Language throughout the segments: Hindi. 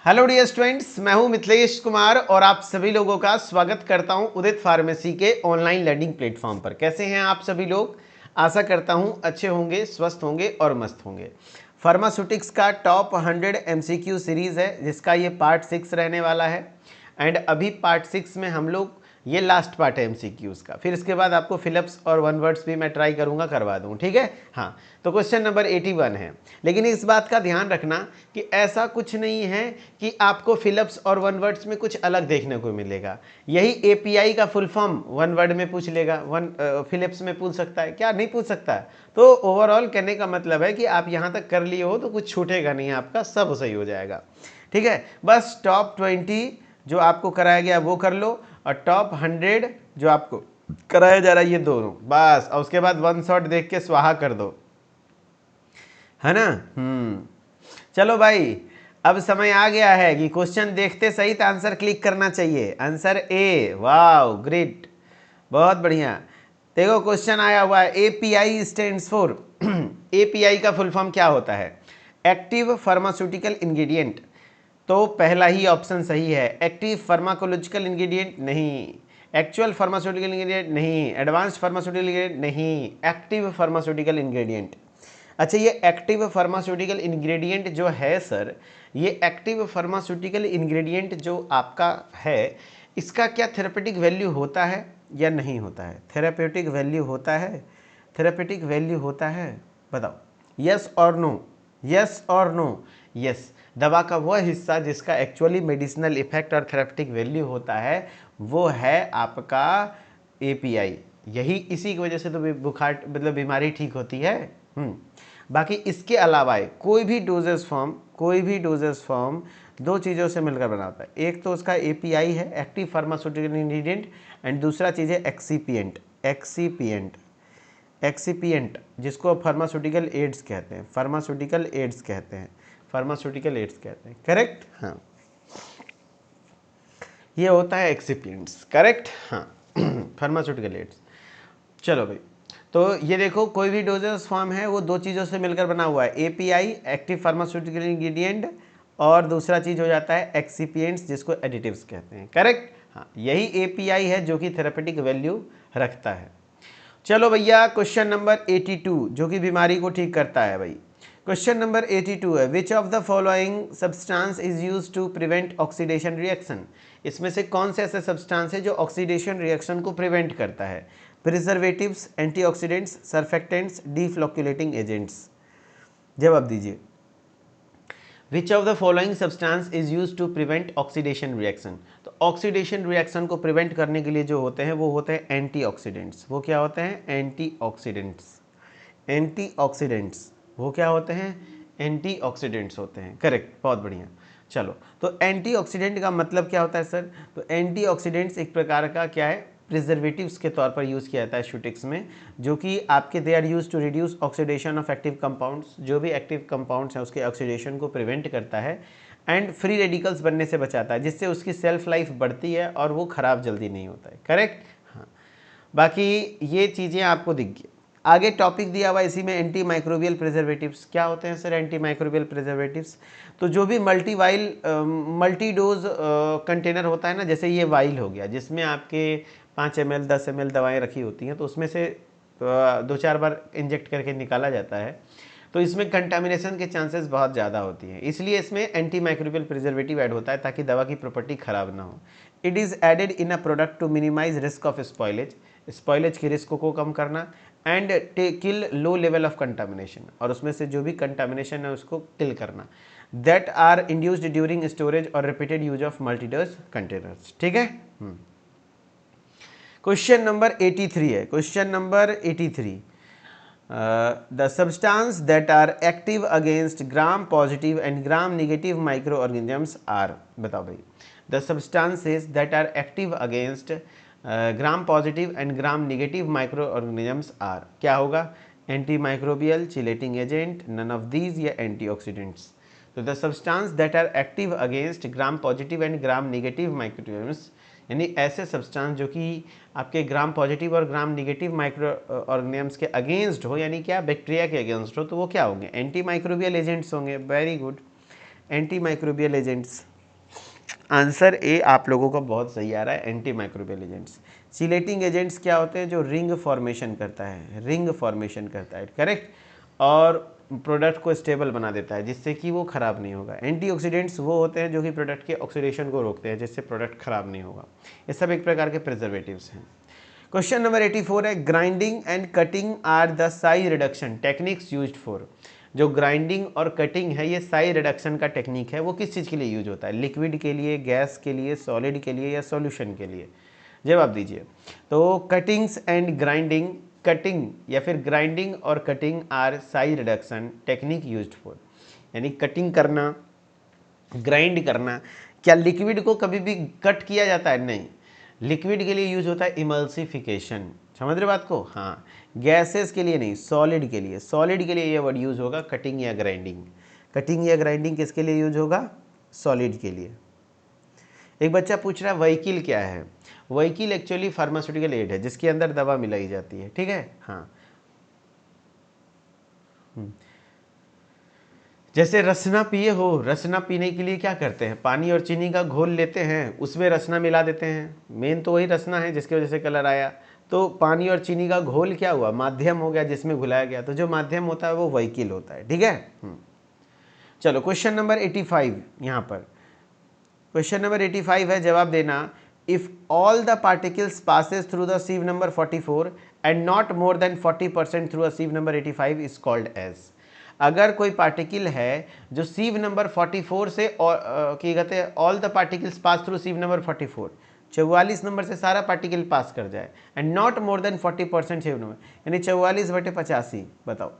हेलो डियर स्टूडेंट्स, मैं हूं मिथिलेश कुमार और आप सभी लोगों का स्वागत करता हूं उदित फार्मेसी के ऑनलाइन लर्निंग प्लेटफॉर्म पर। कैसे हैं आप सभी लोग? आशा करता हूं अच्छे होंगे, स्वस्थ होंगे और मस्त होंगे। फार्मास्यूटिक्स का टॉप 100 एमसीक्यू सीरीज़ है जिसका ये पार्ट 6 रहने वाला है। एंड अभी पार्ट 6 में हम लोग, ये लास्ट पार्ट है एमसीक्यूज़ का, फिर इसके बाद आपको फिलिप्स और वन वर्ड्स भी मैं ट्राई करूंगा करवा दूं, ठीक है। हाँ, तो क्वेश्चन नंबर 81 है। लेकिन इस बात का ध्यान रखना कि ऐसा कुछ नहीं है कि आपको फिलिप्स और वन वर्ड्स में कुछ अलग देखने को मिलेगा। यही एपीआई का फुल फॉर्म वन वर्ड में पूछ लेगा, फिलिप्स में पूछ सकता है क्या? नहीं पूछ सकता है। तो ओवरऑल कहने का मतलब है कि आप यहाँ तक कर लिए हो तो कुछ छूटेगा नहीं, आपका सब सही हो जाएगा, ठीक है। बस टॉप 20 जो आपको कराया गया वो कर लो और टॉप 100 जो आपको कराया जा रहा है ये दोनों, बस। और उसके बाद वन शॉट देख के स्वाहा कर दो, है ना। चलो भाई, अब समय आ गया है कि क्वेश्चन देखते सही तो आंसर क्लिक करना चाहिए। आंसर ए, वाओ ग्रेट, बहुत बढ़िया। देखो क्वेश्चन आया हुआ है, एपीआई स्टैंड्स फॉर एपीआई का फुल फॉर्म क्या होता है? Active pharmaceutical ingredient. तो पहला ही ऑप्शन सही है। एक्टिव फार्माकोलॉजिकल इंग्रेडिएंट नहीं, एक्चुअल फार्मास्यूटिकल इंग्रेडिएंट नहीं, एडवांस्ड फार्मास्यूटिकल इंग्रेडिएंट नहीं, एक्टिव फार्मास्यूटिकल इंग्रेडिएंट। अच्छा, ये एक्टिव फार्मास्यूटिकल इंग्रेडिएंट जो है सर, ये एक्टिव फार्मास्यूटिकल इंग्रेडिएंट जो आपका है, इसका क्या थेरेपेटिक वैल्यू होता है या नहीं होता है? थेरेपेटिक वैल्यू होता है, थेरेपेटिक वैल्यू होता है, बताओ यस और नो, यस और नो। यस, दवा का वह हिस्सा जिसका एक्चुअली मेडिसिनल इफेक्ट और थेरेपेटिक वैल्यू होता है वो है आपका एपीआई। यही, इसी की वजह से तो बुखार मतलब बीमारी ठीक होती है। बाकी इसके अलावा कोई भी डोजेस फॉर्म, कोई भी डोजेस फॉर्म दो चीज़ों से मिलकर बनाता है। एक तो उसका एपीआई है, एक्टिव फार्मास्यूटिकल इंग्रेडिएंट, एंड दूसरा चीज़ है एक्सीपिएंट। एक्सीपिएंट, एक्सीपिएंट जिसको फार्मास्यूटिकल एड्स कहते हैं, फार्मास्यूटिकल एड्स कहते हैं, फार्मास्यूटिकल एड्स कहते हैं, करेक्ट। हाँ, ये होता है एक्सीपिएंट्स, करेक्ट। हाँ फार्मास्यूटिकल एड्स। चलो भाई, तो ये देखो कोई भी डोजेस फॉर्म है वो दो चीज़ों से मिलकर बना हुआ है, एपीआई एक्टिव फार्मास्यूटिकल इंग्रेडिएंट, और दूसरा चीज़ हो जाता है एक्सीपिएंट्स जिसको एडिटिव्स कहते हैं, करेक्ट। हाँ, यही एपीआई है जो कि थेरेपेटिक वैल्यू रखता है। चलो भैया, क्वेश्चन नंबर 82 जो कि बीमारी को ठीक करता है भाई। क्वेश्चन नंबर 82 है, which of the following substance is use to prevent oxidation reaction. इसमें से कौन से ऐसे सब्सटेंस है जो ऑक्सीडेशन रिएक्शन को प्रिवेंट करता है? Preservatives, antioxidants, surfactants, deflocculating agents. जवाब दीजिए। Which of the following substance is use to prevent oxidation reaction. तो ऑक्सीडेशन रिएक्शन को प्रिवेंट करने के लिए जो होते हैं वो होते हैं एंटीऑक्सीडेंट्स। वो क्या होते हैं? एंटीऑक्सीडेंट्स। एंटीऑक्सीडेंट्स वो क्या होते हैं? एंटीऑक्सीडेंट्स होते हैं, करेक्ट, बहुत बढ़िया। चलो, तो एंटीऑक्सीडेंट का मतलब क्या होता है सर? तो एंटीऑक्सीडेंट्स एक प्रकार का क्या है, प्रिजर्वेटिव्स के तौर पर यूज़ किया जाता है शूटिक्स में, जो कि आपके they are use to reduce oxidation of active compounds. जो भी एक्टिव कंपाउंड्स हैं उसके ऑक्सीडेशन को प्रिवेंट करता है एंड फ्री रेडिकल्स बनने से बचाता है, जिससे उसकी सेल्फ लाइफ बढ़ती है और वो ख़राब जल्दी नहीं होता है, करेक्ट। हाँ, बाकी ये चीज़ें आपको दिख गई। आगे टॉपिक दिया हुआ इसी में, एंटी माइक्रोबियल प्रिजर्वेटिव्स। क्या होते हैं सर एंटी माइक्रोबियल प्रिजर्वेटिव्स? तो जो भी मल्टी डोज कंटेनर होता है ना, जैसे ये वाइल हो गया जिसमें आपके 5 ml 10 ml दवाएं रखी होती हैं, तो उसमें से 2-4 बार इंजेक्ट करके निकाला जाता है, तो इसमें कंटामिनेशन के चांसेस बहुत ज़्यादा होती हैं, इसलिए इसमें एंटी माइक्रोबियल प्रिजर्वेटिव ऐड होता है ताकि दवा की प्रॉपर्टी खराब ना हो। It is added in a product to minimise risk of spoilage, spoilage की रिस्क को कम करना, and kill low level of contamination, और उसमें से जो भी कंटामिनेशन है उसको किल करना, that are induced during storage और repeated use of multidose containers, ठीक है। क्वेश्चन नंबर 83 है, question number 83, the substance that are active against gram positive and gram negative micro organisms are. बताओ भाई, the substances that are active against gram positive and gram negative micro organisms are, क्या होगा? Anti microbial, chelating agent, none of these, या एंटीऑक्सीडेंट्स। तो the substance that are active against gram positive and gram negative microorganisms, यानी ऐसे सब्सटेंस जो कि आपके ग्राम पॉजिटिव और ग्राम नेगेटिव माइक्रो ऑर्गेनिजम्स के अगेंस्ट हो, यानी क्या, बैक्टीरिया के अगेंस्ट हो, तो वो क्या होंगे? एंटी माइक्रोबियल एजेंट्स होंगे। Very good, anti microbial agents, answer A आप लोगों का बहुत सही आ रहा है, anti microbial agents. Chelating agents क्या होते हैं? जो रिंग फॉर्मेशन करता है, रिंग फॉर्मेशन करता है, करेक्ट, और प्रोडक्ट को स्टेबल बना देता है जिससे कि वो खराब नहीं होगा। एंटीऑक्सीडेंट्स वो होते हैं जो कि प्रोडक्ट के ऑक्सीडेशन को रोकते हैं जिससे प्रोडक्ट खराब नहीं होगा। ये सब एक प्रकार के प्रिजर्वेटिव्स हैं। क्वेश्चन नंबर 84 है, grinding and cutting are the size reduction techniques used for. जो ग्राइंडिंग और कटिंग है ये साइज रिडक्शन का टेक्निक है, वो किस चीज़ के लिए यूज होता है? लिक्विड के लिए, गैस के लिए, सॉलिड के लिए या सॉल्यूशन के लिए? जवाब दीजिए। तो कटिंग्स एंड ग्राइंडिंग, कटिंग या फिर ग्राइंडिंग और cutting are size reduction technique used for. यानी कटिंग करना, ग्राइंड करना। क्या लिक्विड को कभी भी कट किया जाता है? नहीं। लिक्विड के लिए यूज होता है इमल्सिफिकेशन, समझ रहे बात को? हाँ, गैसेस के लिए नहीं, सॉलिड के लिए। सॉलिड के लिए ये वर्ड यूज होगा कटिंग या ग्राइंडिंग। कटिंग या ग्राइंडिंग किसके लिए यूज होगा? सॉलिड के लिए। एक बच्चा पूछ रहा है व्हीकल क्या है? व्हीकल एक्चुअली फार्मास्यूटिकल एड है जिसके अंदर दवा मिलाई जाती है, ठीक है। हाँ, जैसे रसना पिए हो, रसना पीने के लिए क्या करते हैं? पानी और चीनी का घोल लेते हैं, उसमें रसना मिला देते हैं। मेन तो वही रसना है जिसकी वजह से कलर आया। तो पानी और चीनी का घोल क्या हुआ? माध्यम हो गया जिसमें घुलाया गया। तो जो माध्यम होता है वो व्हीकल होता है, ठीक है। चलो क्वेश्चन नंबर 85 यहाँ पर। क्वेश्चन नंबर 85 है, जवाब देना। If all the particles passes through the sieve number 44 and not more than 40% through a sieve number 85 is called as. अगर कोई पार्टिकल है जो सीव नंबर 44 से क्या कहते हैं, all the particles pass through sieve number 44, 44 नंबर से सारा पार्टिकल पास कर जाए, and not more than 40% sieve number, यानी 44/85। बताओ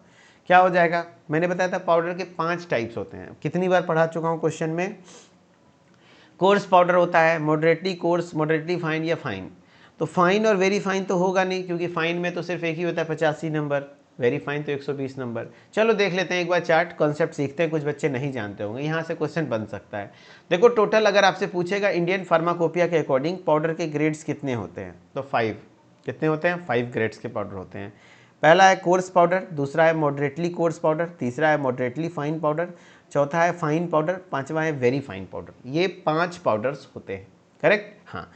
क्या हो जाएगा? मैंने बताया था पाउडर के 5 टाइप्स होते हैं, कितनी बार पढ़ा चुका हूँ क्वेश्चन में। कोर्स पाउडर होता है, मॉडरेटली कोर्स, मॉडरेटली फाइन या फाइन। तो फाइन और वेरी फाइन तो होगा नहीं, क्योंकि फाइन में तो सिर्फ एक ही होता है 85 नंबर, वेरी फाइन तो 120 नंबर। चलो देख लेते हैं एक बार चार्ट, कॉन्सेप्ट सीखते हैं, कुछ बच्चे नहीं जानते होंगे, यहाँ से क्वेश्चन बन सकता है। देखो टोटल अगर आपसे पूछेगा इंडियन फार्माकोपिया के अकॉर्डिंग पाउडर के ग्रेड्स कितने होते हैं, तो 5। कितने होते हैं? 5 ग्रेड्स के पाउडर होते हैं। पहला है कोर्स पाउडर, दूसरा है मॉडरेटली कोर्स पाउडर, तीसरा है मॉडरेटली फाइन पाउडर, चौथा है फाइन पाउडर, पांचवा है वेरी फाइन पाउडर। ये 5 पाउडर्स होते हैं, करेक्ट। हाँ,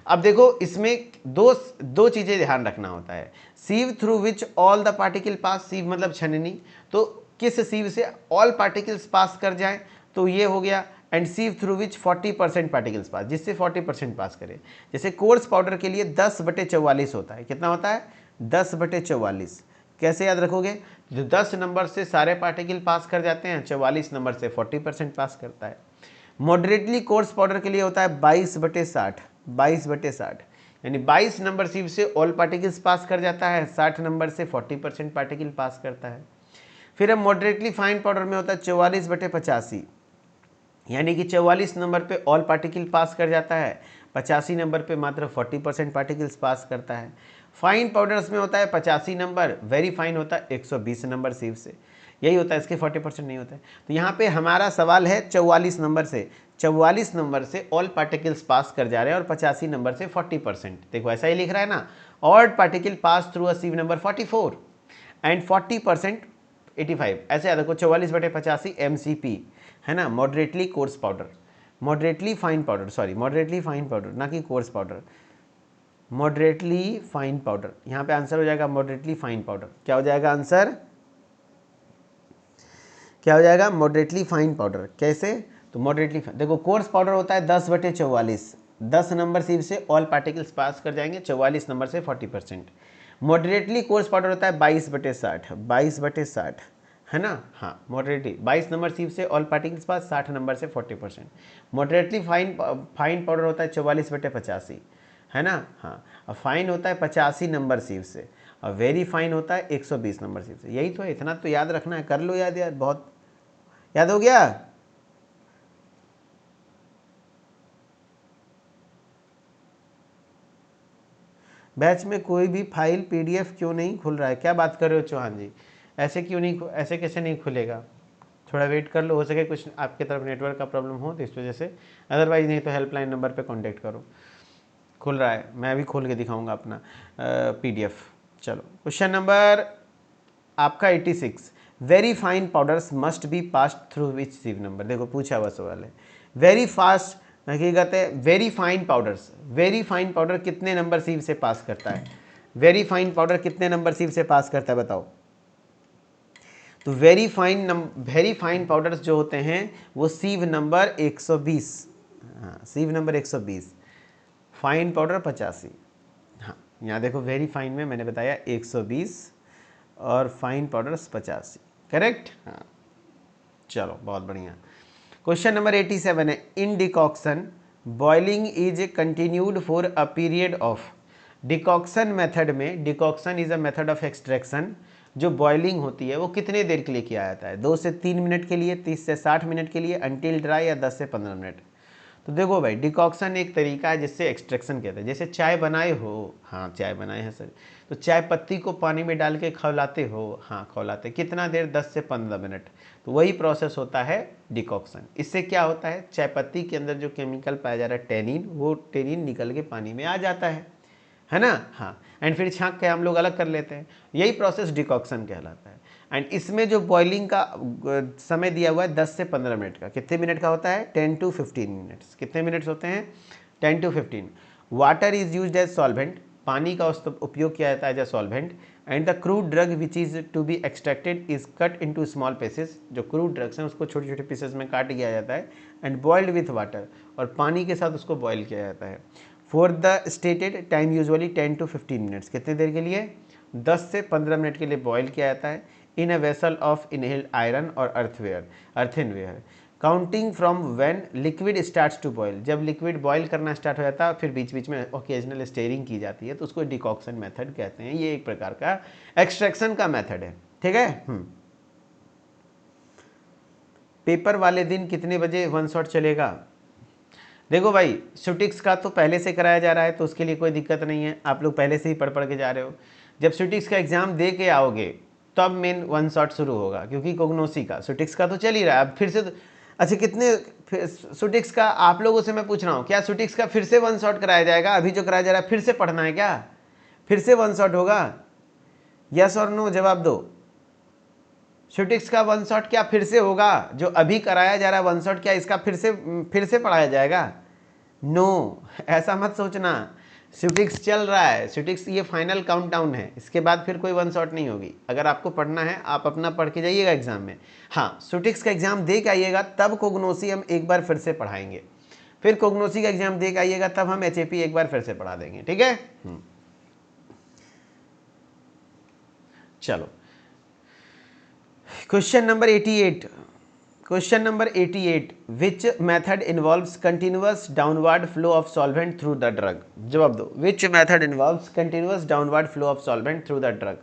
अब देखो इसमें दो चीज़ें ध्यान रखना होता है। Sieve through which all the particle pass, sieve मतलब छननी, तो किस सीव से ऑल पार्टिकल्स पास कर जाए, तो ये हो गया। एंड सीव थ्रू विच 40% पार्टिकल्स पास, जिससे 40% पास करे। जैसे कोर्स पाउडर के लिए 10/44 होता है। कितना होता है? 10/44। कैसे याद रखोगे? जो 10 नंबर से सारे पार्टिकल पास कर जाते हैं, 44 नंबर से 40% पास करता है। मॉडरेटली कोर्स पाउडर के लिए होता है 22/60, 22/60, यानी 22 नंबर सीव से ऑल पार्टिकल्स पास कर जाता है, 60 नंबर से 40% पार्टिकल पास करता है। फिर अब मॉडरेटली फाइन पाउडर में होता है 44/85, यानी कि 44 नंबर पे ऑल पार्टिकल पास कर जाता है, 85 नंबर पे मात्र 40% पार्टिकल्स पास करता है। फाइन पाउडर्स में होता है 85 नंबर, वेरी फाइन होता है 120 नंबर सीव से, यही होता है, इसके 40% नहीं होता है। तो यहाँ पे हमारा सवाल है 44 नंबर से, 44 नंबर से ऑल पार्टिकल्स पास कर जा रहे हैं और 85 नंबर से 40%। देखो ऐसा ही लिख रहा है ना, all particle pass through a sieve number 44 and 40% 85, ऐसे याद रखो। 44/85 MCP है ना, moderately coarse powder, moderately fine powder, sorry moderately fine powder ना कि coarse powder, moderately fine powder. यहाँ पे आंसर हो जाएगा मॉडरेटली फाइन पाउडर। क्या हो जाएगा आंसर? क्या हो जाएगा? Moderately fine powder. कैसे? तो मॉडरेटली फाइन, देखो कोर्स पाउडर होता है 10/44, 10 नंबर सीव से ऑल पार्टिकल्स पास कर जाएंगे, 44 नंबर से 40%। मॉडरेटली कोर्स पाउडर होता है 22/60, 22/60 है ना। हाँ, मॉडरेटली 22 नंबर सीव से ऑल पार्टिकल्स पास, 60 नंबर से 40%। मॉडरेटली फाइन पाउडर होता है 44/85 है ना। हाँ, और फाइन होता है 85 नंबर सीव से, और वेरी फाइन होता है 120 नंबर सीव से। यही तो है, इतना तो याद रखना है, कर लो याद यार, बहुत याद हो गया। बैच में कोई भी फाइल PDF क्यों नहीं खुल रहा है? क्या बात कर रहे हो चौहान जी? ऐसे क्यों नहीं, ऐसे कैसे नहीं खुलेगा? थोड़ा वेट कर लो, हो सके कुछ आपके तरफ नेटवर्क का प्रॉब्लम हो तो इस वजह से, अदरवाइज नहीं तो हेल्पलाइन नंबर पे कांटेक्ट करो। खुल रहा है, मैं भी खोल के दिखाऊंगा अपना PDF। चलो क्वेश्चन नंबर आपका 86, very fine powders must be passed through which sieve number. देखो पूछा हुआ सवाल है, वेरी फास्ट हकीकत है very fine powders, very fine powder कितने नंबर सीव से पास करता है? वेरी फाइन पाउडर कितने नंबर सीव से पास करता है बताओ? तो वेरी फाइन पाउडर्स जो होते हैं वो सीव नंबर 120, हाँ सीव नंबर 120, फाइन पाउडर 85। हाँ यहाँ देखो वेरी फाइन में मैंने बताया 120 और फाइन पाउडर्स 85, करेक्ट। हाँ चलो बहुत बढ़िया। क्वेश्चन नंबर 87 है, in decoction boiling is continued for a period of. Decoction method में, decoction is a method of extraction, जो बॉइलिंग होती है वो कितने देर के लिए किया जाता है? 2 से 3 मिनट के लिए, 30 से 60 मिनट के लिए, अनटिल ड्राई, या 10 से 15 मिनट। तो देखो भाई डिकॉक्शन एक तरीका है जिससे एक्सट्रैक्शन कहते हैं। जैसे चाय बनाए हो, हाँ चाय बनाए हैं सर, तो चाय पत्ती को पानी में डाल के खौलाते हो, हाँ खौलाते, कितना देर? 10 से 15 मिनट। तो वही प्रोसेस होता है डिकॉक्शन। इससे क्या होता है, चाय पत्ती के अंदर जो केमिकल पाया जा रहा है टेनिन, वो टेनिन निकल के पानी में आ जाता है ना। हाँ एंड फिर छाँक के हम लोग अलग कर लेते हैं, यही प्रोसेस डिकॉक्शन कहलाता है। एंड इसमें जो बॉइलिंग का समय दिया हुआ है 10 से 15 मिनट का, कितने मिनट का होता है? 10 to 15 मिनट्स। कितने मिनट्स होते हैं? 10 to 15। Water is used as solvent, पानी का उपयोग किया जाता है as a solvent. And the crude drug which is to be extracted is cut into small pieces, जो क्रूड ड्रग्स हैं उसको छोटे छोटे पीसेस में काट दिया जाता है एंड बॉइल्ड विथ वाटर, और पानी के साथ उसको बॉयल किया जाता है। For the stated time usually 10 to 15 minutes, कितने देर के लिए? 10 से 15 मिनट के लिए बॉयल किया जाता है in a vessel of inhaled iron और earthenware. Counting from when liquid starts to boil, जब लिक्विड बॉयल करना स्टार्ट हो जाता है फिर बीच बीच में ओकेजनल स्टेयरिंग की जाती है, तो उसको डिकॉक्शन मेथड कहते हैं। ये एक प्रकार का एक्सट्रैक्शन का मेथड है, ठीक है। पेपर वाले दिन कितने बजे वन शॉट चलेगा? देखो भाई शूटिक्स का तो पहले से कराया जा रहा है, तो उसके लिए कोई दिक्कत नहीं है, आप लोग पहले से ही पढ़ पढ़ के जा रहे हो। जब शूटिक्स का एग्जाम दे के आओगे तब मेन वन शॉट शुरू होगा, क्योंकि कोग्नोसी का, शूटिक्स का तो चल ही रहा है। अब फिर से अच्छा कितने शूटिक्स का आप लोगों से मैं पूछ रहा हूँ, क्या शूटिक्स का फिर से वन शॉट कराया जाएगा? अभी जो कराया जा रहा है फिर से पढ़ना है क्या? फिर से वन शॉट होगा? यस और नो जवाब दो। शूटिक्स का वन शॉट क्या फिर से होगा? जो अभी कराया जा रहा है वन शॉट, क्या इसका फिर से पढ़ाया जाएगा? नो, ऐसा मत सोचना। शूटिक्स चल रहा है, शूटिक्स ये फाइनल काउंटडाउन है, इसके बाद फिर कोई वन शॉट नहीं होगी। अगर आपको पढ़ना है आप अपना पढ़ के जाइएगा एग्जाम में। हाँ शूटिक्स का एग्जाम दे के आइएगा तब कोग्नोसी हम एक बार फिर से पढ़ाएंगे, फिर कोग्नोसी का एग्जाम दे के आइएगा तब हम एचएपी एक बार फिर से पढ़ा देंगे, ठीक है। चलो question number 88, question number 88, which method involves continuous downward flow of solvent through the drug? जवाब दो, which method involves continuous downward flow of solvent through the drug?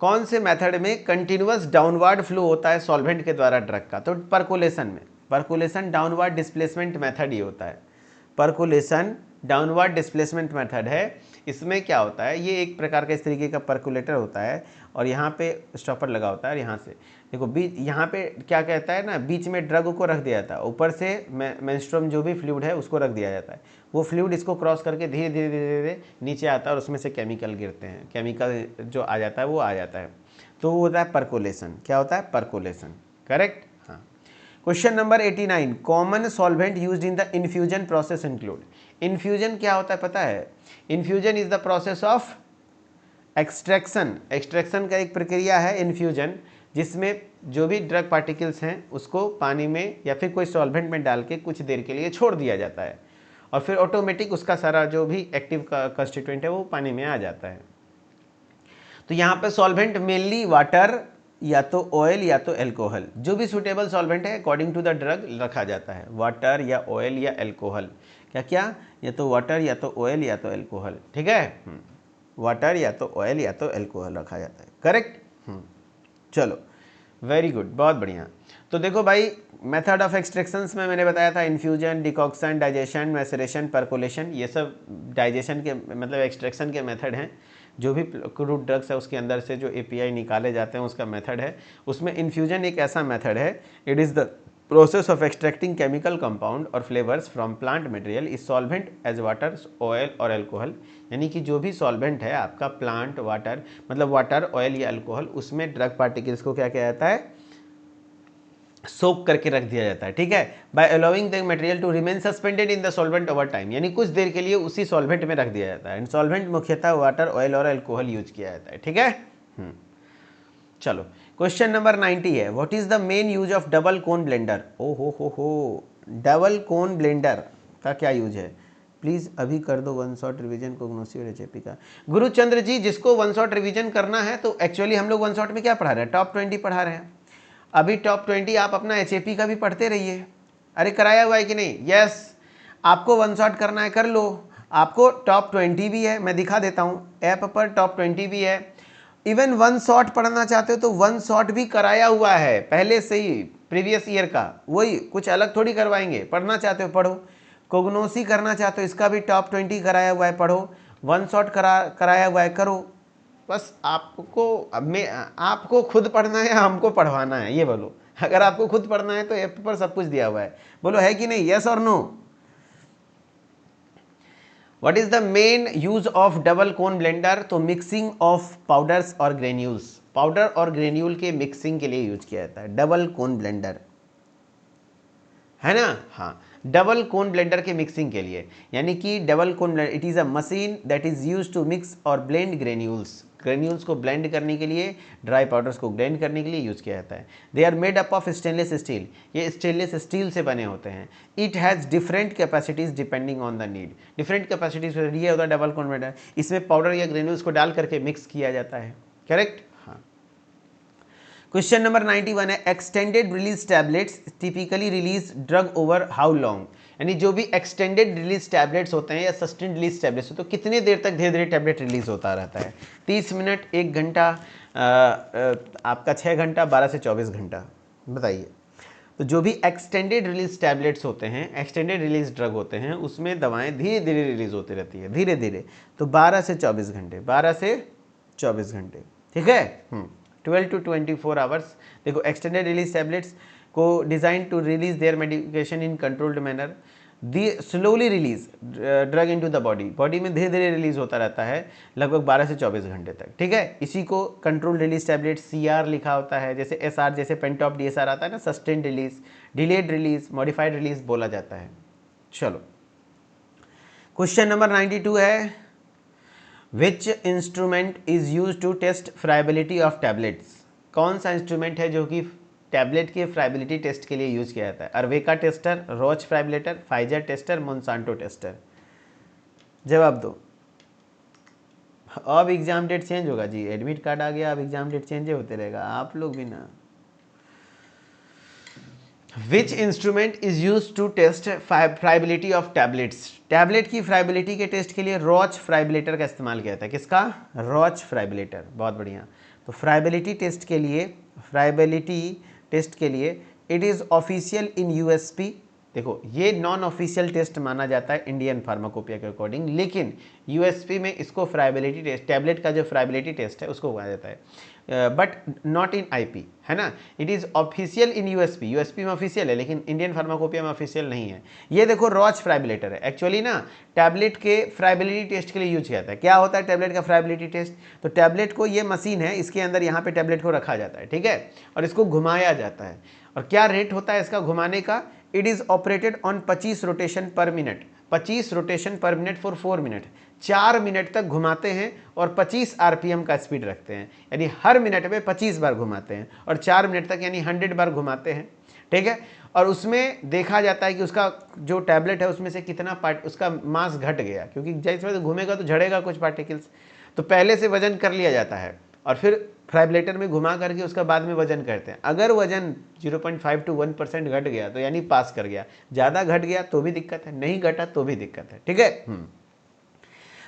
कौन से मेथड में कंटिन्यूअस डाउनवर्ड फ्लो होता है सॉल्वेंट के द्वारा ड्रग का? तो परकोलेशन में, परकोलेशन डाउनवर्ड डिस्प्लेसमेंट मेथड ही होता है। परकोलेशन डाउनवर्ड डिस्प्लेसमेंट मेथड है। इसमें क्या होता है, ये एक प्रकार का इस तरीके का परकुलेटर होता है और यहाँ पे स्टॉपर लगा होता है, और यहाँ से देखो बीच, यहाँ पे क्या कहता है ना, बीच में ड्रग को रख दिया जाता है, ऊपर से मेंस्ट्रुअम जो भी फ्लूइड है उसको रख दिया जाता है। वो फ्लूइड इसको क्रॉस करके धीरे धीरे धीरे धीरे नीचे आता है और उसमें से केमिकल गिरते हैं, केमिकल जो आ जाता है वो आ जाता है, तो वो होता है परकोलेशन। क्या होता है? Percolation, correct. हाँ question number 89, common solvent used in the infusion process include. Infusion क्या होता है पता है? Infusion is the process of extraction. Extraction का एक प्रक्रिया है इन्फ्यूजन, जिसमें जो भी ड्रग पार्टिकल्स हैं उसको पानी में या फिर कोई सॉल्वेंट में डाल के कुछ देर के लिए छोड़ दिया जाता है और फिर ऑटोमेटिक उसका सारा जो भी एक्टिव कंस्टिट्यूएंट है वो पानी में आ जाता है। तो यहाँ पे सॉल्वेंट मेनली वाटर या तो ऑयल या तो एल्कोहल, जो भी सुटेबल सॉल्वेंट है अकॉर्डिंग टू द ड्रग रखा जाता है। वाटर या ऑयल या एल्कोहल, क्या क्या? या तो वाटर या तो ऑयल या तो एल्कोहल, ठीक है। वाटर या तो ऑयल या तो एल्कोहल रखा जाता है, करेक्ट। चलो वेरी गुड, बहुत बढ़िया। तो देखो भाई मेथड ऑफ एक्सट्रैक्शंस में मैंने बताया था infusion, decoction, digestion, maceration, percolation, ये सब डाइजेशन के मतलब एक्सट्रैक्शन के मेथड हैं। जो भी क्रूड ड्रग्स है उसके अंदर से जो एपीआई निकाले जाते हैं उसका मेथड है। उसमें इन्फ्यूजन एक ऐसा मेथड है, it is the process of extracting chemical compound और flavours from plant material is solvent as water, oil और एल्कोहल। यानी कि जो भी सॉल्वेंट है आपका प्लांट वाटर, मतलब वाटर, ऑयल या एल्कोहल, उसमें ड्रग पार्टिकल्स को क्या किया जाता है? सोक करके रख दिया जाता है, ठीक है। By allowing the material to remain suspended in the solvent over time, यानी कुछ देर के लिए उसी सॉल्वेंट में रख दिया जाता है। एंड सॉल्वेंट मुख्यतः वाटर, ऑयल और अल्कोहल यूज किया जाता है, ठीक है। चलो क्वेश्चन नंबर 90 है, what is the main use of double cone blender. ओ हो, डबल कोन ब्लेंडर का क्या यूज है, प्लीज अभी कर दो वन शॉट रिवीजन कोग्नोसी और एचएपी का। गुरुचंद्र जी, जिसको वन शॉट रिवीजन करना है, तो एक्चुअली हम लोग वन शॉट में क्या पढ़ा रहे हैं, टॉप 20 पढ़ा रहे हैं। अभी टॉप 20 आप अपना एचएपी का भी पढ़ते रहिए। अरे कराया हुआ है कि नहीं, यस। आपको वन शॉट करना है कर लो, आपको टॉप 20 भी है, मैं दिखा देता हूँ ऐप पर टॉप 20 भी है। इवन वन शॉट पढ़ना चाहते हो तो वन शॉट भी कराया हुआ है पहले से ही, प्रीवियस ईयर का, वही, कुछ अलग थोड़ी करवाएंगे। पढ़ना चाहते हो पढ़ो, कोग्नोसी करना चाहते हो इसका भी टॉप 20 कराया हुआ है, पढ़ो। वन शॉट कराया हुआ है, करो। बस आपको खुद पढ़ना है या हमको पढ़वाना है, ये बोलो। अगर आपको खुद पढ़ना है तो ऐप पर सब कुछ दिया हुआ है, बोलो है कि नहीं, यस और no. What is the main use of double cone blender, तो मिक्सिंग ऑफ पाउडर्स और ग्रेन्यूल्स, पाउडर और ग्रेन्यूल के मिक्सिंग के लिए यूज किया जाता है डबल कोन ब्लेंडर, है ना। हाँ, डबल कोन ब्लेंडर के मिक्सिंग के लिए, यानी कि double cone blender it is a machine that is use to mix और ब्लेंड ग्रेन्यूल्स, ग्रेन्यूल्स को ब्लेंड करने के लिए, ड्राई पाउडर्स को ब्लेंड करने के लिए यूज किया जाता है। They are made up of stainless steel, ये स्टेनलेस स्टील से बने होते हैं। It has different capacities depending on the need, different capacities, ये होता है डबल कोन ब्लेंडर। इसमें पाउडर या ग्रेन्यूल्स को डाल करके मिक्स किया जाता है, करेक्ट। क्वेश्चन नंबर 91 है, extended release tablets typically release drug over how long, यानी जो भी एक्सटेंडेड रिलीज टैबलेट्स होते हैं या सस्टेंड रिलीज टैबलेट्स होते हैं, तो कितने देर तक धीरे धीरे टैबलेट रिलीज होता रहता है, 30 मिनट, 1 घंटा, आपका 6 घंटा, 12 से 24 घंटा, बताइए। तो जो भी एक्सटेंडेड रिलीज टैबलेट्स होते हैं, एक्सटेंडेड रिलीज ड्रग होते हैं, उसमें दवाएं धीरे धीरे रिलीज होती रहती है, धीरे धीरे, तो 12 से 24 घंटे, 12 से 24 घंटे, ठीक है। 12 to 24 आवर्स। देखो, एक्सटेंडेड रिलीज टैबलेट्स को design to release their medication in controlled manner, the slowly release drug into the body, body में धीरे धीरे रिलीज होता रहता है लगभग 12 से 24 घंटे तक, ठीक है। इसी को कंट्रोल रिलीज टैबलेट CR लिखा होता है, जैसे SR, जैसे पेंटॉप DSR आता है ना, sustained release, delayed release, modified release बोला जाता है। चलो क्वेश्चन नंबर 92 है, which instrument is use to test friability of tablets, कौन सा इंस्ट्रूमेंट है जो कि टैबलेट के फ्राइबिलिटी टेस्ट के लिए यूज किया जाता है। अर्वेका टेस्टर, रोच फ्राइबिलेटर, फाइजर टेस्टर, मोन्सांटो टेस्टर, जवाब दो। अब एग्जाम डेट चेंज होगा जी, एडमिट कार्ड आ गया, अब एग्जाम डेट चेंज होते रहेगा, आप लोग भी ना। Which instrument is use to test friability of tablets, tablet की फ्राइबिलिटी के टेस्ट के लिए रॉच फ्राइबिलेटर का इस्तेमाल किया जाता है। किसका, रॉच फ्राइबिलेटर, बहुत बढ़िया। तो फ्राइबिलिटी टेस्ट के लिए it is official in USP। देखो, ये नॉन ऑफिशियल टेस्ट माना जाता है इंडियन फार्माकोपिया के अकॉर्डिंग, लेकिन USP में इसको फ्राइबिलिटी टेस्ट, टैबलेट का जो फ्राइबिलिटी टेस्ट है उसको कहा जाता है, बट नॉट इन IP, है ना। It is official in USP में ऑफिशियल है, लेकिन इंडियन फार्माकोपिया में ऑफिशियल नहीं है। ये देखो रॉच फ्राइबिलेटर है, एक्चुअली ना टैबलेट के फ्राइबिलिटी टेस्ट के लिए यूज किया जाता है। क्या होता है टैबलेट का फ्राइबिलिटी टेस्ट, तो टैबलेट को, ये मशीन है, इसके अंदर यहाँ पे टैबलेट को रखा जाता है, ठीक है, और इसको घुमाया जाता है। और क्या रेट होता है इसका घुमाने का, it is operated on 25 rotation पर मिनट, 25 रोटेशन पर मिनट फॉर 4 मिनट, 4 मिनट तक घुमाते हैं और 25 RPM का स्पीड रखते हैं, यानी हर मिनट में 25 बार घुमाते हैं और 4 मिनट तक यानी 100 बार घुमाते हैं, ठीक है। और उसमें देखा जाता है कि उसका जो टैबलेट है उसमें से कितना उसका मास घट गया, क्योंकि जैसे घूमेगा तो झड़ेगा कुछ पार्टिकल्स, तो पहले से वजन कर लिया जाता है और फिर फ्राइबिलेटर में घुमा करके उसका बाद में वजन करते हैं। अगर वजन 0.5 to 1% घट गया तो यानी पास कर गया, ज़्यादा घट गया तो भी दिक्कत है, नहीं घटा तो भी दिक्कत है, ठीक है।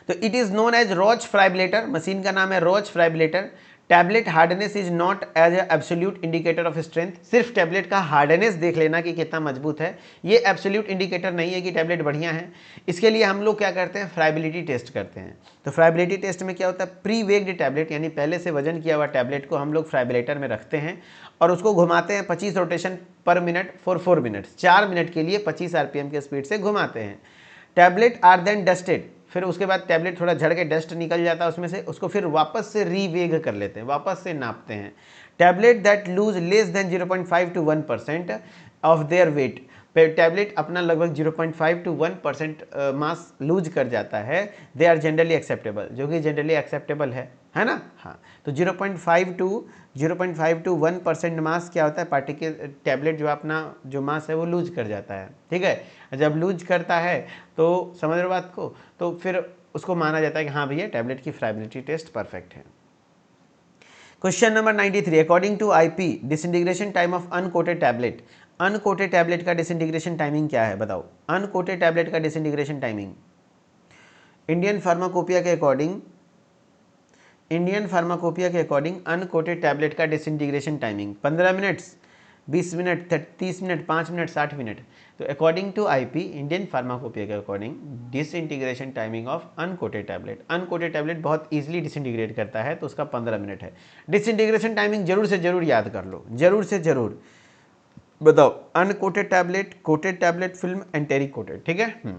तो it is known as Roche friabilator, machine का नाम है Roche friabilator. Tablet hardness is not as absolute indicator of strength, सिर्फ टैबलेट का हार्डनेस देख लेना कि कितना मजबूत है, ये एब्सोल्यूट इंडिकेटर नहीं है कि टैबलेट बढ़िया है। इसके लिए हम लोग क्या करते हैं, फ्राइबिलिटी टेस्ट करते हैं। तो फ्राइबिलिटी टेस्ट में क्या होता है, प्री वेक्ड टैबलेट, यानी पहले से वजन किया हुआ टैबलेट को हम लोग फ्राइबिलेटर में रखते हैं और उसको घुमाते हैं 25 रोटेशन पर मिनट फॉर 4 मिनट, 4 मिनट के लिए 25 RPM के स्पीड से घुमाते हैं। टैबलेट आर देन डस्टेड, फिर उसके बाद टैबलेट थोड़ा झड़ के डस्ट निकल जाता है उसमें से, उसको फिर वापस से रीवेग कर लेते हैं, वापस से नापते हैं। Tablet that lose less than 0.5 to 1% of their weight, tablet अपना लगभग 0.5 to 1% मास लूज कर जाता है, दे आर जनरली एक्सेप्टेबल, जो कि जनरली एक्सेप्टेबल है ना। हाँ, तो 0.5 to 1% मास क्या होता है, पार्टिकल टैबलेट जो अपना जो मास है वो लूज कर जाता है, ठीक है। जब लूज करता है तो समझ रहे हो बात को, तो फिर उसको माना जाता है कि हाँ भैया टैबलेट की फ्राइबिलिटी टेस्ट परफेक्ट है। Question number 93, according to IP disintegration time of uncoated tablet, uncoated tablet का डिसइंटीग्रेशन टाइमिंग क्या है बताओ, अनकोटेड टैबलेट का डिसइंटीग्रेशन टाइमिंग इंडियन फार्माकोपिया के अकॉर्डिंग अनकोटेड टैबलेट का disintegration timing 15 minutes, 20 minute, 30 minute, 5 minute, 60 minute. तो according to IP Indian pharmacopoeia के according disintegration timing of uncoated tablet बहुत इजीली डिसइंटीग्रेट करता है, तो उसका 15 मिनट है। डिसइंटीग्रेशन टाइमिंग जरूर से जरूर याद कर लो, जरूर से जरूर बताओ। Uncoated tablet, coated tablet, film, enteric coated, ठीक है।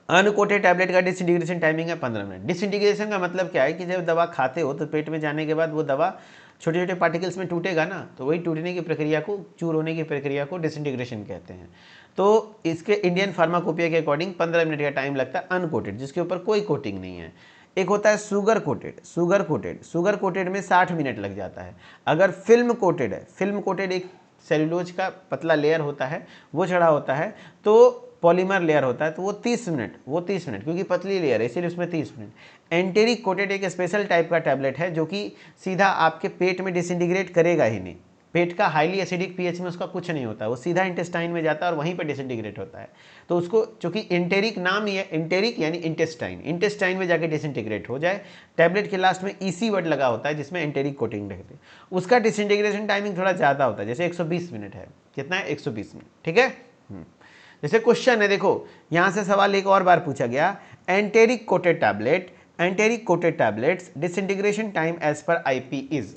अनकोटेड टैबलेट का डिसइंटीग्रेशन टाइमिंग है 15 मिनट। डिसइंटीग्रेशन का मतलब क्या है कि जब दवा खाते हो तो पेट में जाने के बाद वो दवा छोटे छोटे पार्टिकल्स में टूटेगा ना, तो वही टूटने की प्रक्रिया को, चूर होने की प्रक्रिया को डिसइंटीग्रेशन कहते हैं। तो इसके इंडियन फार्माकोपिया के अकॉर्डिंग 15 मिनट का टाइम लगता है अनकोटेड, जिसके ऊपर कोई कोटिंग नहीं है। एक होता है शुगर कोटेड में 60 मिनट लग जाता है। अगर फिल्म कोटेड एक सेलुलोज का पतला लेयर होता है, वो चढ़ा होता है, तो पॉलीमर लेयर होता है, तो वो 30 मिनट क्योंकि पतली लेयर है इसीलिए उसमें 30 मिनट। एंटेरिक कोटेड एक स्पेशल टाइप का टैबलेट है जो कि सीधा आपके पेट में डिसइंटीग्रेट करेगा ही नहीं। पेट का हाईली एसिडिक पीएच में उसका कुछ नहीं होता, वो सीधा इंटेस्टाइन में जाता है और वहीं पर डिसइंटीग्रेट होता है। तो उसको चूंकि एंटेरिक नाम ही है, एंटेरिक यानी इंटेस्टाइन में जाके डिसइंटीग्रेट हो जाए। टैबलेट के लास्ट में ईसी वर्ड लगा होता है जिसमें एंटेरिक कोटिंग रहती है, उसका डिसइंटीग्रेशन टाइमिंग थोड़ा ज़्यादा होता है, जैसे 120 मिनट है। कितना है? 120 मिनट, ठीक है। जैसे क्वेश्चन है, देखो यहां से सवाल एक और बार पूछा गया, enteric coated tablets disintegration time as per IP is.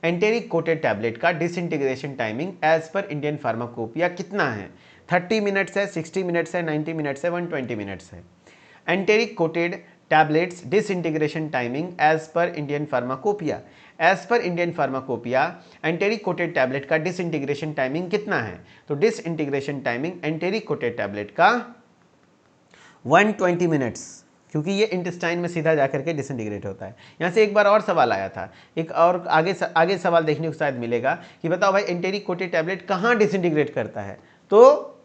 Enteric coated tablet का disintegration timing as per Indian pharmacopoeia कितना है? 30 मिनट्स है, 60 मिनट्स है, 90 मिनट्स है, 120 मिनट्स है। Enteric coated tablets disintegration timing as per Indian pharmacopoeia, enteric coated tablet का डिसइंटीग्रेशन टाइमिंग कितना है? तो disintegration timing enteric coated tablet का 120 मिनट्स, क्योंकि ये इंटेस्टाइन में सीधा जाकर के डिसइंटीग्रेट होता है। यहाँ से एक बार और सवाल आया था, एक और आगे सवाल देखने को शायद मिलेगा कि बताओ भाई एंटेरिक कोटेड टैबलेट कहाँ डिसइंटीग्रेट करता है? तो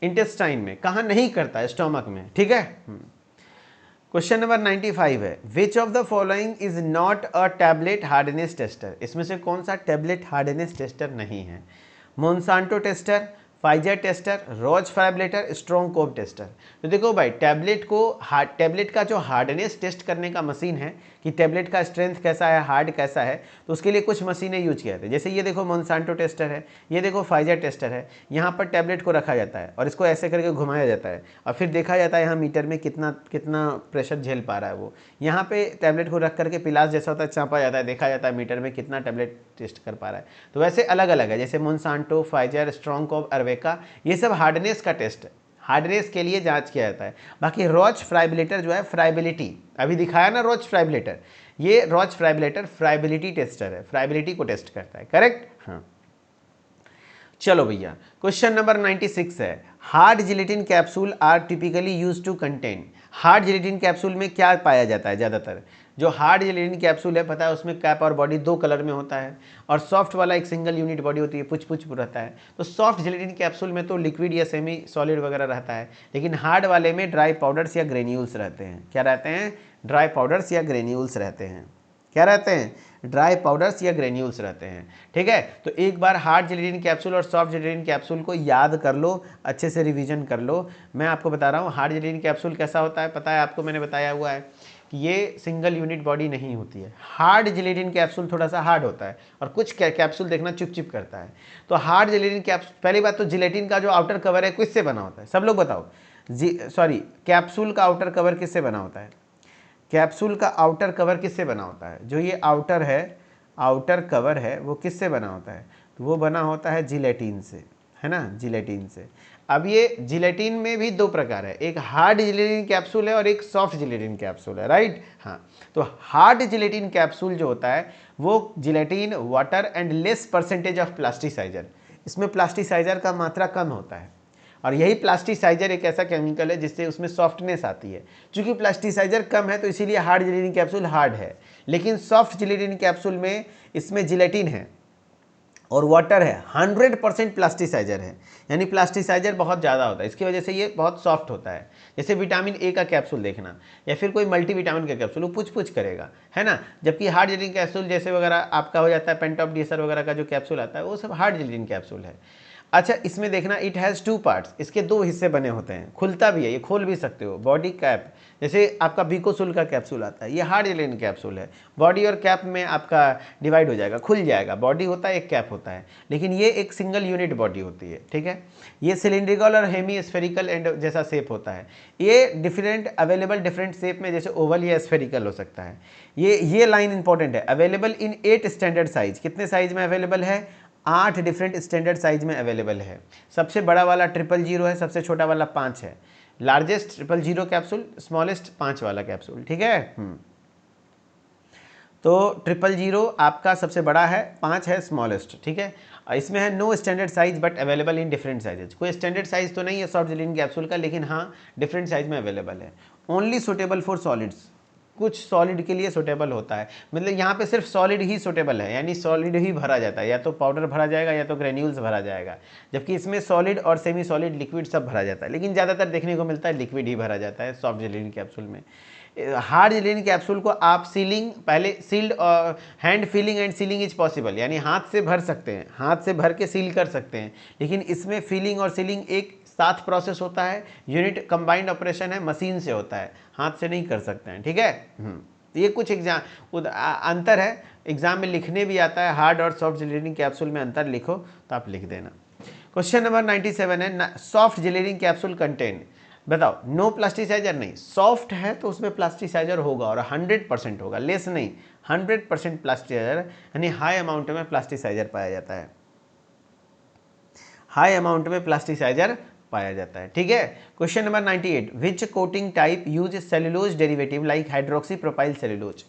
इंटेस्टाइन में, कहाँ नहीं करता है? स्टोमक में, ठीक है। क्वेश्चन नंबर 95 है, which of the following is not a tablet hardness tester? इसमें से कौन सा टैबलेट हार्डनेस टेस्टर नहीं है? मोन्सांटो टेस्टर, फाइजर टेस्टर, रोज फाइब्रेटर, स्ट्रॉन्ग कोब टेस्टर। तो देखो भाई टैबलेट का जो हार्डनेस टेस्ट करने का मशीन है कि टैबलेट का स्ट्रेंथ कैसा है, हार्ड कैसा है, तो उसके लिए कुछ मशीनें यूज किया जाता है। जैसे ये देखो मोन्सांटो टेस्टर है, ये देखो फाइजर टेस्टर है। यहाँ पर टैबलेट को रखा जाता है और इसको ऐसे करके घुमाया जाता है और फिर देखा जाता है यहाँ मीटर में कितना प्रेशर झेल पा रहा है वो। यहाँ पे टैबलेट को रख करके पिलास जैसा होता है, चाँपा जाता है, देखा जाता है मीटर में कितना टैबलेट टेस्ट कर पा रहा है। तो वैसे अलग अलग है, जैसे मोन्सांटो, फाइजर, स्ट्रॉन्ग कोब, अर्वेका, ये सब हार्डनेस का टेस्ट है, हार्डनेस के लिए जांच किया जाता है। बाकी रोच फ्राइबिलेटर जो है, फ्राइबिलिटी अभी दिखाया ना, रोच फ्राइबिलेटर, ये रोच फ्राइबिलेटर फ्राइबिलिटी टेस्टर है, फ्राइबिलिटी को टेस्ट करता है, करेक्ट। हाँ, चलो भैया क्वेश्चन नंबर 96 है, hard gelatin capsule are typically use to contain. Hard gelatin capsule में क्या पाया जाता है? ज़्यादातर जो हार्ड जिलेटिन कैप्सूल है, पता है उसमें कैप और बॉडी 2 कलर में होता है, और सॉफ्ट वाला एक सिंगल यूनिट बॉडी होती है, पुछ पुछ रहता है। तो सॉफ्ट जिलेटिन कैप्सूल में तो लिक्विड या सेमी सॉलिड वगैरह रहता है, लेकिन हार्ड वाले में ड्राई पाउडर्स या ग्रेन्यूल्स रहते हैं। क्या रहते हैं? ड्राई पाउडर्स या ग्रेन्यूल्स रहते हैं। क्या रहते हैं? ड्राई पाउडर्स या ग्रेन्यूल्स रहते हैं, ठीक है। तो एक बार हार्ड जिलेटिन कैप्सूल और सॉफ्ट जिलेटिन कैप्सूल को याद कर लो, अच्छे से रिवीजन कर लो। मैं आपको बता रहा हूँ हार्ड जिलेटिन कैप्सूल कैसा होता है, पता है आपको, मैंने बताया हुआ है कि ये सिंगल यूनिट बॉडी नहीं होती है। हार्ड जिलेटिन कैप्सूल थोड़ा सा हार्ड होता है और कुछ कैप्सूल देखना चिपचिप करता है। तो हार्ड जिलेटिन कैप्सूल, पहली बात तो जिलेटिन का जो आउटर कवर है किससे बना होता है? सब लोग बताओ। कैप्सूल का आउटर कवर किससे बना होता है? कैप्सूल का आउटर कवर किससे बना होता है? जो ये आउटर कवर है वो किससे बना होता है? तो वो बना होता है जिलेटिन से, है ना, जिलेटिन से। अब ये जिलेटिन में भी दो प्रकार है, एक हार्ड जिलेटिन कैप्सूल है और एक सॉफ्ट जिलेटिन कैप्सूल है, राइट। हाँ, तो हार्ड जिलेटिन कैप्सूल जो होता है वो gelatin, water and less percentage of plasticiser, इसमें प्लास्टिसाइजर का मात्रा कम होता है, और यही प्लास्टिसाइजर एक ऐसा केमिकल है जिससे उसमें सॉफ्टनेस आती है। चूंकि प्लास्टिसाइजर कम है तो इसीलिए हार्ड जिलेटिन कैप्सूल हार्ड है, लेकिन सॉफ्ट जिलेटिन कैप्सूल में इसमें जिलेटिन है और वाटर है, 100% प्लास्टिसाइजर है, यानी प्लास्टिसाइजर बहुत ज़्यादा होता है, इसकी वजह से ये बहुत सॉफ्ट होता है। जैसे विटामिन ए का कैप्सूल देखना या फिर कोई मल्टीविटामिन का कैप्सूल, वो पुछ पुछ करेगा, है ना। जबकि हार्ड जिलेटिन कैप्सूल जैसे वगैरह आपका हो जाता है, पेंटॉप वगैरह का जो कैप्सूल आता है वो सब हार्ड जिलेटिन कैप्सूल है। अच्छा, इसमें देखना इट हैज़ 2 पार्ट्स, इसके 2 हिस्से बने होते हैं, खुलता भी है, ये खोल भी सकते हो। बॉडी कैप, जैसे आपका बिकोसुल का कैप्सूल आता है, ये हार्ड जिलेटिन कैप्सूल है, बॉडी और कैप में आपका डिवाइड हो जाएगा, खुल जाएगा, बॉडी होता है एक कैप होता है, लेकिन ये एक सिंगल यूनिट बॉडी होती है, ठीक है। ये सिलिंड्रिकल और हेमी स्फेरिकल एंड जैसा शेप होता है, ये डिफरेंट अवेलेबल डिफरेंट शेप में, जैसे ओवल या स्फेरिकल हो सकता है। ये लाइन इंपॉर्टेंट है, अवेलेबल इन 8 स्टैंडर्ड साइज, कितने साइज में अवेलेबल है, 8 डिफरेंट स्टैंडर्ड साइज में अवेलेबल है। सबसे बड़ा वाला 000 है, सबसे छोटा वाला 5 है, लार्जेस्ट 000 कैप्सूल, स्मॉलेस्ट 5 वाला कैप्सूल, ठीक है। तो 000 आपका सबसे बड़ा है, 5 है स्मॉलेस्ट, ठीक है। इसमें है no standard size but available in different sizes, कोई स्टैंडर्ड साइज तो नहीं है सॉफ्ट जिलेटिन कैप्सूल का, लेकिन हाँ डिफरेंट साइज में अवेलेबल है। ओनली सुटेबल फॉर सॉलिड्स, कुछ सॉलिड के लिए सुटेबल होता है, मतलब यहाँ पे सिर्फ सॉलिड ही सुटेबल है, यानी सॉलिड ही भरा जाता है, या तो पाउडर भरा जाएगा या तो ग्रेन्यूल्स भरा जाएगा, जबकि इसमें सॉलिड और सेमी सॉलिड लिक्विड सब भरा जाता है, लेकिन ज़्यादातर देखने को मिलता है लिक्विड ही भरा जाता है सॉफ्ट जिलेटिन कैप्सूल में। हार्ड जिलेटिन कैप्सूल को आप सीलिंग, पहले सील्ड और hand feeling and ceiling is possible, यानी हाथ से भर सकते हैं, हाथ से भर के सील कर सकते हैं, लेकिन इसमें फीलिंग और सीलिंग एक साथ प्रोसेस होता है, यूनिट कंबाइंड ऑपरेशन है, मशीन से होता है, हाथ से नहीं कर सकते हैं, ठीक है। ये कुछ अंतर है, एग्जाम में लिखने भी आता है, हार्ड और सॉफ्ट जिलेटिन कैप्सूल में अंतर लिखो तो आप लिख देना। क्वेश्चन नंबर 97 है, सॉफ्ट जिलेटिन कैप्सूल कंटेन, बताओ नो प्लास्टिसाइजर, नहीं, सॉफ्ट है तो उसमें प्लास्टिसाइजर होगा और 100% होगा, लेस नहीं, 100% प्लास्टिसाइजर, यानी हाई अमाउंट में प्लास्टिसाइजर पाया जाता है, हाई अमाउंट में प्लास्टिसाइजर पाया जाता है, ठीक है। Question number 98, which coating type use cellulose derivative like hydroxy propyl cellulose,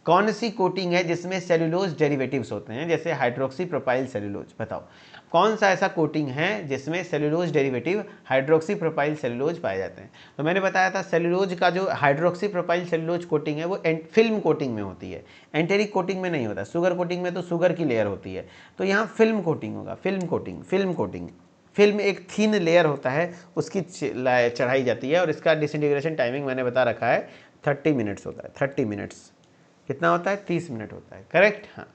कौन सी कोटिंग है जिसमें सेलुलोज डेरिवेटिव्स होते हैं जैसे हाइड्रोक्सी प्रोपाइल सेलुलोज, बताओ कौन सा ऐसा कोटिंग है जिसमें cellulose derivative hydroxy propyl cellulose पाए जाते हैं। तो मैंने बताया था सेलुलोज का जो हाइड्रोक्सी प्रोपाइल सेलुलोज कोटिंग है वो फिल्म कोटिंग में होती है, एंटेरिक कोटिंग में नहीं होता। शुगर कोटिंग में तो शुगर की लेयर होती है, तो यहाँ फिल्म कोटिंग होगा, फिल्म कोटिंग। फिल्म एक थीन लेयर होता है, उसकी चढ़ाई जाती है, और इसका डिसइंटीग्रेशन टाइमिंग मैंने बता रखा है 30 मिनट्स होता है, 30 मिनट्स, कितना होता है, 30 मिनट होता है, करेक्ट। हाँ,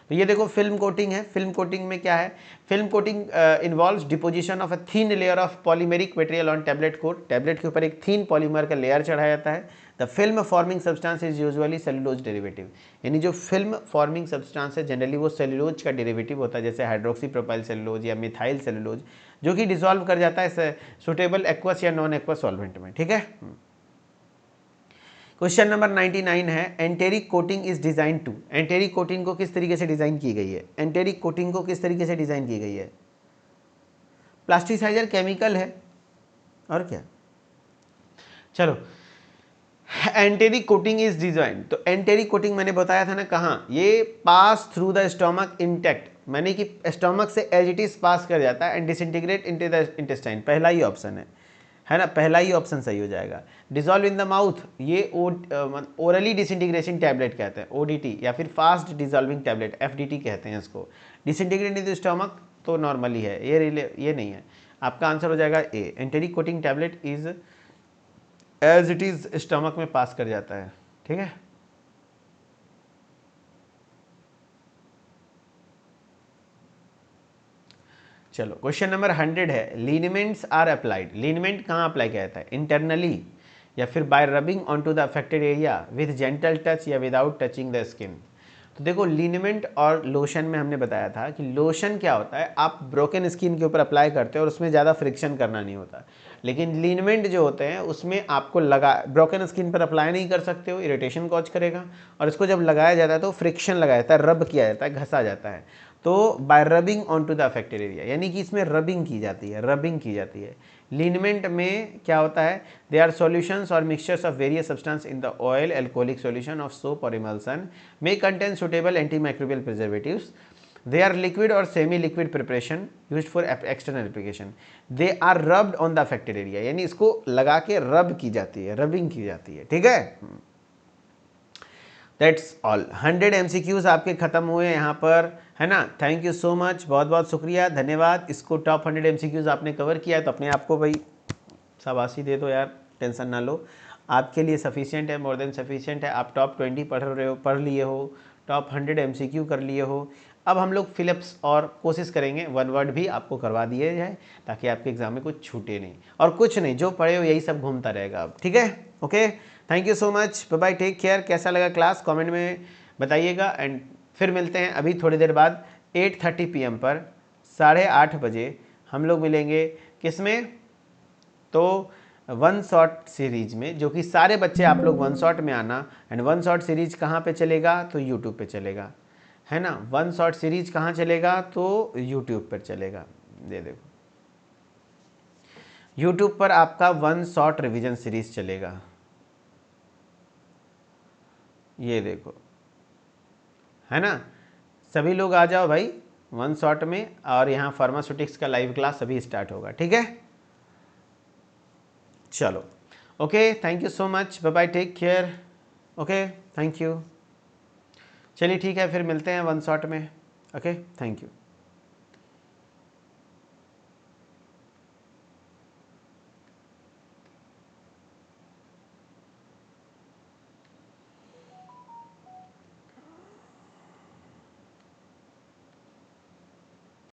तो ये देखो फिल्म कोटिंग है, फिल्म कोटिंग में क्या है, film coating involves deposition of a thin layer of polymeric material on tablet coat, tablet के ऊपर एक थीन पॉलीमर का लेयर चढ़ाया जाता है। The film forming substance is usually cellulose derivative, यानी जो फिल्म फॉर्मिंग सब्सटेंस है जनरली वो सेलुलोज का डेरिवेटिव होता है, जैसे हाइड्रोक्सी प्रोपाइल सेलुलोज या मिथाइल सेलुलोज, जो कि डिसॉल्व कर जाता है सुटेबल एक्वस या नॉन एक्वस सॉल्वेंट में, ठीक है। क्वेश्चन नंबर 99 है, enteric coating is design to, enteric coating को किस तरीके से डिजाइन की गई है, एंटेरिक कोटिंग को किस तरीके से डिजाइन की गई है, प्लास्टिसाइजर केमिकल है और क्या, चलो एंटेरिक कोटिंग इज डिजाइन, तो एंटेरिक कोटिंग मैंने बताया था ना कहाँ, ये pass through the stomach intact, मैंने कि स्टोमक से एज इट इज पास कर जाता है and disintegrate into the intestine, पहला ही ऑप्शन है ना, पहला ही ऑप्शन सही हो जाएगा। डिजॉल्व इन द माउथ, ये ओरली डिसइंटीग्रेशन टैबलेट कहते हैं, ओडीटी, या फिर फास्ट डिजॉल्विंग टैबलेट, एफडीटी कहते हैं इसको। डिसइंटीग्रेट इन द स्टोमक तो नॉर्मली है, ये नहीं है, आपका आंसर हो जाएगा A, enteric coating tablet is as it is stomach में पास कर जाता है, ठीक है। चलो क्वेश्चन नंबर 100 है, लीनिमेंट्स आर अप्लाइड, लीनिमेंट कहाँ अप्लाई किया जाता है, इंटरनली या फिर by rubbing on to the affected area with gentle touch या विदाउट टचिंग द स्किन। तो देखो लीनिमेंट और लोशन में हमने बताया था कि लोशन क्या होता है, आप ब्रोकन स्किन के ऊपर अप्लाई करते हो और उसमें ज़्यादा फ्रिक्शन करना नहीं होता, लेकिन लीनिमेंट जो होते हैं उसमें आपको ब्रोकन स्किन पर अप्लाई नहीं कर सकते हो, इरिटेशन कॉज करेगा, और इसको जब लगाया जाता है तो फ्रिक्शन लगाया जाता है, रब किया जाता है, घसा जाता है, तो by rubbing on to the affected area, यानी कि इसमें रबिंग की जाती है, रबिंग की जाती है। लिनमेंट में क्या होता है, दे आर सॉल्यूशंस और mixtures of various substance in the oil alcoholic solution of soap और emulsion may contain suitable antimicrobial preservatives. They are liquid or semi-liquid preparation used for external application. They are rubbed on the affected area, यानी इसको लगा के रब की जाती है, रबिंग की जाती है, ठीक है। That's all. 100 MCQs आपके खत्म हुए यहाँ पर, है ना। थैंक यू सो मच, बहुत बहुत शुक्रिया, धन्यवाद। इसको टॉप 100 MCQs आपने कवर किया है तो अपने आप को भाई शाबाशी दे दो यार, टेंशन ना लो, आपके लिए सफिशिएंट है, मोर देन सफिशिएंट है। आप टॉप 20 पढ़ रहे हो, पढ़ लिए हो, टॉप 100 MCQ कर लिए हो। अब हम लोग फिलिप्स और कोशिश करेंगे 1 वर्ड भी आपको करवा दिए जाए ताकि आपके एग्जाम में कुछ छूटे नहीं, और कुछ नहीं, जो पढ़े हो यही सब घूमता रहेगा अब, ठीक है। Okay, thank you so much, bye bye, take care. कैसा लगा क्लास कमेंट में बताइएगा, एंड फिर मिलते हैं अभी थोड़ी देर बाद 8:30 PM पर, 8:30 बजे हम लोग मिलेंगे। किसमें, तो वन शॉट सीरीज में, जो कि सारे बच्चे आप लोग वन शॉट में आना। एंड वन शॉट सीरीज कहाँ पे चलेगा, तो यूट्यूब पे चलेगा, है ना। वन शॉट सीरीज कहाँ चलेगा, तो यूट्यूब पर चलेगा। दे देखो, यूट्यूब पर आपका वन शॉट रिवीजन सीरीज चलेगा, ये देखो, है ना। सभी लोग आ जाओ भाई वन शॉट में, और यहाँ फार्मास्यूटिक्स का लाइव क्लास अभी स्टार्ट होगा, ठीक है। चलो, okay, thank you so much, bye bye, take care. Okay, thank you. चलिए ठीक है, फिर मिलते हैं वन शॉट में। Okay, thank you.